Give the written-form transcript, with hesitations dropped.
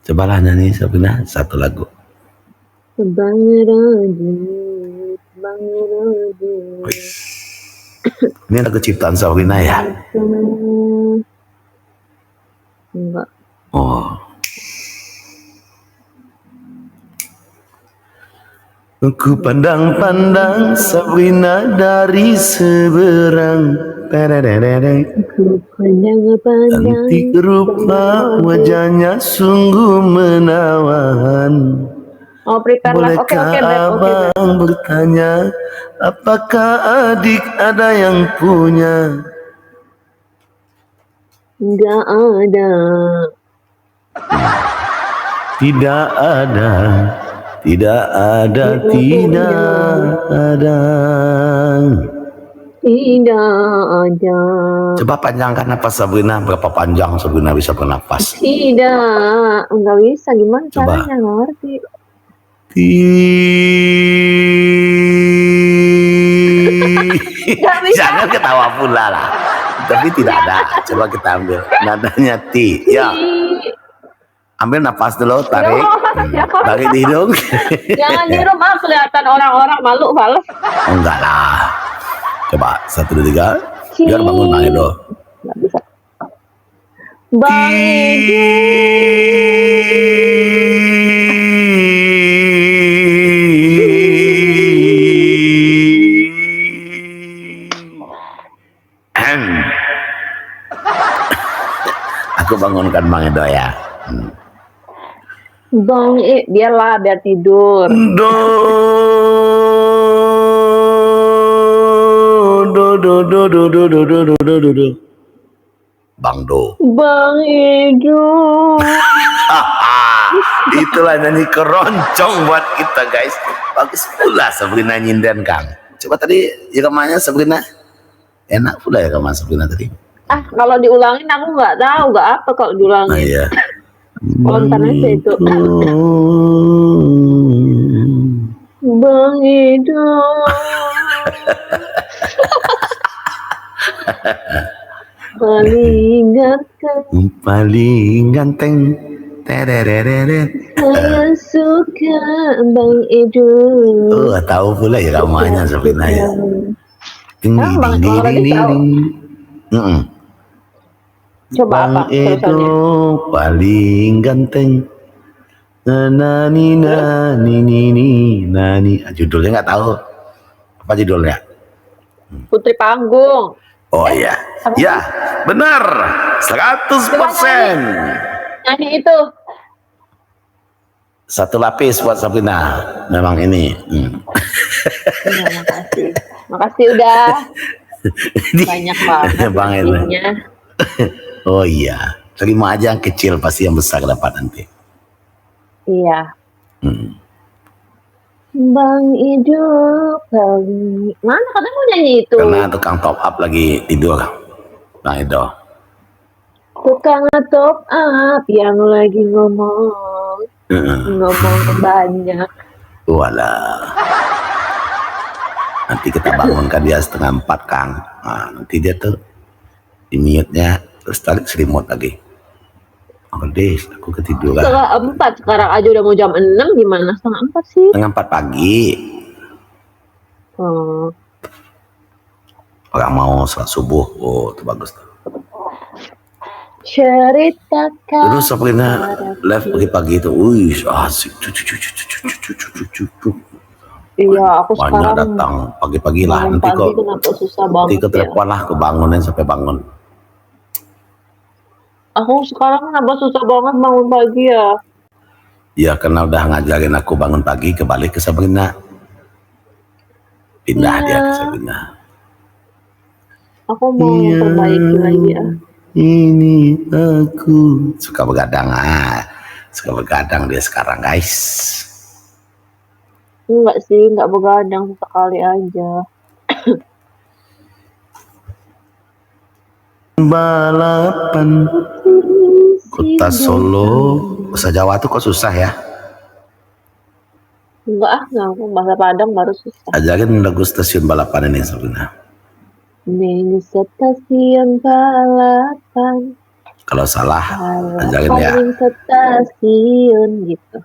Cobalah nyanyi Sabrina satu lagu. Bang Rodi, Bang Rodi. Ini lagu ciptaan Sabrina ya? Enggak. Oh. Ku pandang-pandang Sabrina dari seberang. Ku pandang-pandang Cantik rupa wajahnya sungguh menawan. Oh, prepare lah. Oke, Abang bertanya, apakah adik ada yang punya? Enggak ada. Tidak ada. Tidak ada. Coba panjangkan napas Sabrina. Berapa panjang Sabrina bisa bernapas? Tidak, enggak bisa. Gimana Coba. caranya? Nggak ngerti. Jangan ketawa pula lah. Tapi tidak ada. Coba kita ambil nadanya T. Ya. Ambil napas dulu, tarik. Tarik di hidung. Jangan di rumah kelihatan orang-orang malu, males. Enggak lah. Coba 1, 2, 3. Biar bangun Bang Edo. Enggak bisa. Bang Aku bangunkan Bang Edo ya. Bang biar tidur. Bang Do. Bang Edo. Itulah nyanyi keroncong buat kita guys. Bagus pula Sabrina nyinden Kang. Coba tadi rekamannya Sabrina. Enak pula ya rekaman Sabrina tadi. Kalau diulangin aku nggak tahu nggak apa kalau diulangin. Nah, iya. Konten aja itu. Bang Edo. Paling ganteng. Terereret. Saya suka Bang Edo. Oh, tahu pula ya rekamannya Sabrina ya. Bang Coba Bang apa Edo paling ganteng. Nani. Judulnya nggak tahu. Apa judulnya? Putri Panggung. Oh iya. Ya, benar. 100%. Nyanyi itu. Satu lapis buat Sabrina. Memang ini. Makasih. Makasih udah. Banyak banget Bang Edo. Oh iya. Terima aja yang kecil, pasti yang besar dapat nanti. Iya. Bang Edo paling mana katanya mau nyanyi itu? Karena tukang top up lagi tidur, Bang Edo. Tukang top up yang lagi ngomong banyak. Walah. Nanti kita bangunkan dia 3:30 Kang. Nah, nanti dia tuh di mute-nya terus tarik selimut lagi. Oh deh, aku ketiduran. 3:30 sekarang aja udah mau jam 6, gimana 3:30 sih? 3:30 pagi. Orang mau sholat subuh. Oh, itu bagus tuh. Ceritakan. Terus Sabrina live pagi-pagi itu, wih asik. Iya, aku banyak sekarang datang pagi-pagi lah. Nanti kok susah banget. Nanti ke telepon lah, kebangunin sampai bangun. Aku sekarang kenapa susah banget bangun pagi ya? Ya karena udah ngajarin aku bangun pagi, kembali ke Sabrina. Pindah dia ke Sabrina. Aku mau perbaiki lagi ya. Ini aku suka begadang dia sekarang guys. Enggak sih, enggak begadang, sekali aja. Balapan Kota Solo, bahasa Jawa tuh kok susah ya? Enggak, bahasa Padang baru susah. Ajarin lagu stasiun balapan ini Sabrina. Ini stasiun balapan. Kalau salah ajarin ya. Calling stasiun gitu.